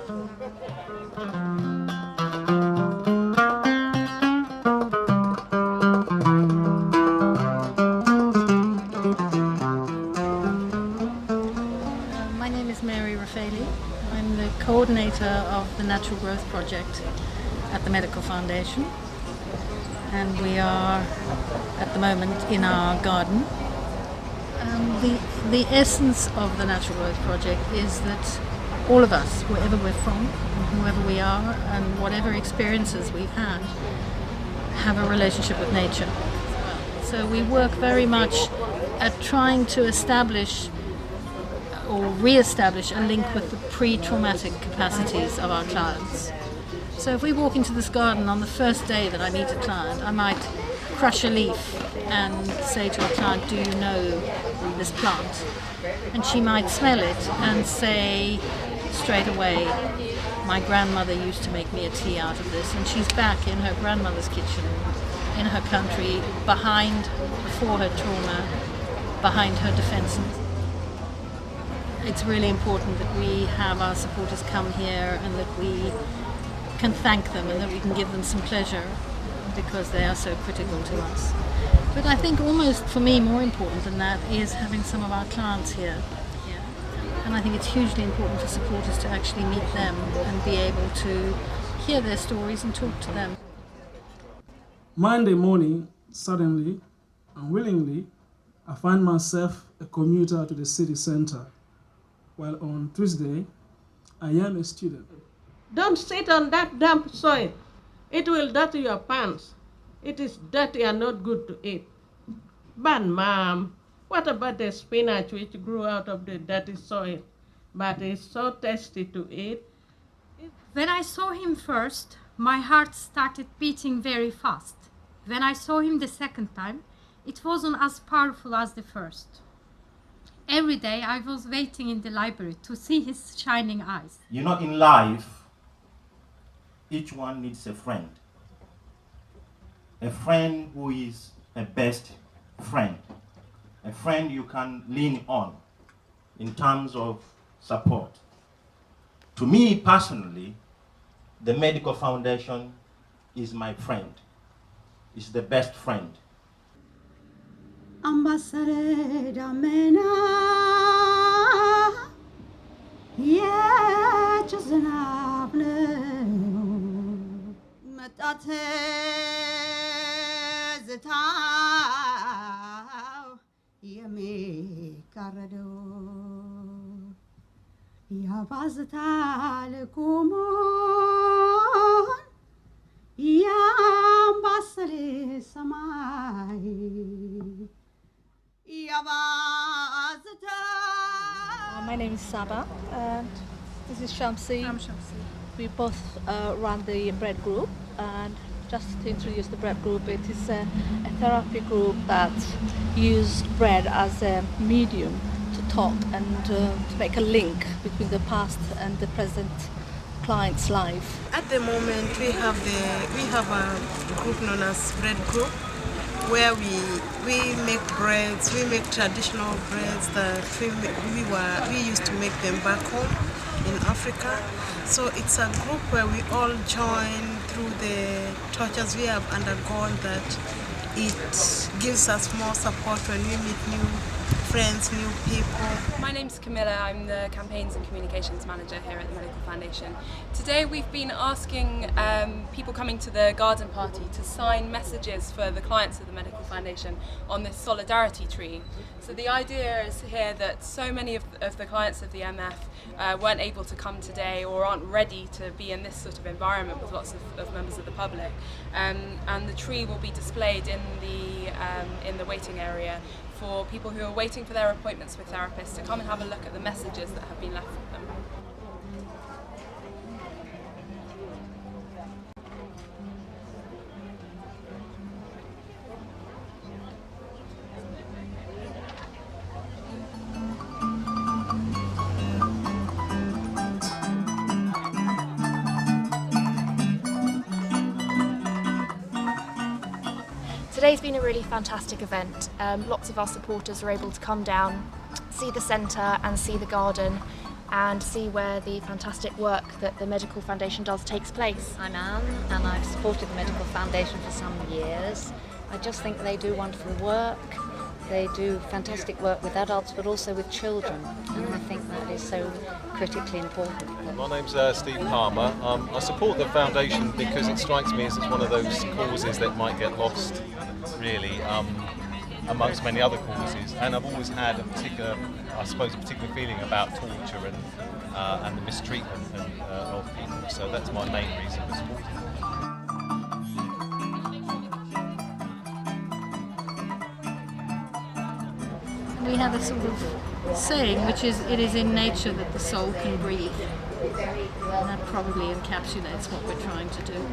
I'm the coordinator of the Natural Growth Project at the Medical Foundation, and we are at the moment in our garden. The essence of the Natural Growth Project is that all of us, wherever we're from, whoever we are, and whatever experiences we've had, have a relationship with nature. So we work very much at trying to establish or re-establish a link with the pre-traumatic capacities of our clients. So if we walk into this garden on the first day that I meet a client, I might crush a leaf and say to a client, "Do you know this plant?" And she might smell it and say straight away, "My grandmother used to make me a tea out of this," and she's back in her grandmother's kitchen in her country, before her trauma, behind her defenses. It's really important that we have our supporters come here and that we can thank them and that we can give them some pleasure because they are so critical to us. But I think almost for me more important than that is having some of our clients here. And I think it's hugely important for supporters to actually meet them and be able to hear their stories and talk to them. Monday morning, suddenly, unwillingly, I find myself a commuter to the city center, while on Tuesday, I am a student. Don't sit on that damp soil. It will dirty your pants. It is dirty and not good to eat. But Mom, what about the spinach which grew out of the dirty soil, but is so tasty to eat? When I saw him first, my heart started beating very fast. When I saw him the second time, it wasn't as powerful as the first. Every day I was waiting in the library to see his shining eyes. You know, in life, each one needs a friend. A friend who is a best friend. A friend you can lean on in terms of support. To me personally, the Medical Foundation is my friend. It's the best friend. Ambassador Damena, yeah, just an afternoon. Matate Zitao, Yami Carado, Yavazata Lecumon, Yambassador Samai. My name is Saba and this is Shamsi. I'm Shamsi. We both run the bread group, and just to introduce the bread group, it is a therapy group that used bread as a medium to talk and to make a link between the past and the present client's life. At the moment we have a group known as Bread Group, where we make breads, we make traditional breads that we used to make them back home in Africa. So it's a group where we all join through the tortures we have undergone, that it gives us more support when we meet new friends, new people. My name's Camilla, I'm the Campaigns and Communications Manager here at the Medical Foundation. Today we've been asking people coming to the garden party to sign messages for the clients of the Medical Foundation on this solidarity tree. So the idea is here that so many of the clients of the MF weren't able to come today or aren't ready to be in this sort of environment with lots of members of the public. And the tree will be displayed in the waiting area for people who are waiting for their appointments with therapists to come and have a look at the messages that have been left with them. Today's been a really fantastic event. Lots of our supporters were able to come down, see the centre and see the garden, and see where the fantastic work that the Medical Foundation does takes place. I'm Anne, and I've supported the Medical Foundation for some years. I just think they do wonderful work. They do fantastic work with adults, but also with children, and I think that is so critically important. My name's Steve Palmer. I support the foundation because it strikes me as it's one of those causes that might get lost, really, amongst many other causes. And I've always had a particular feeling about torture and the mistreatment of people. So that's my main reason for supporting it. We have a sort of saying, which is, it is in nature that the soul can breathe. And that probably encapsulates what we're trying to do.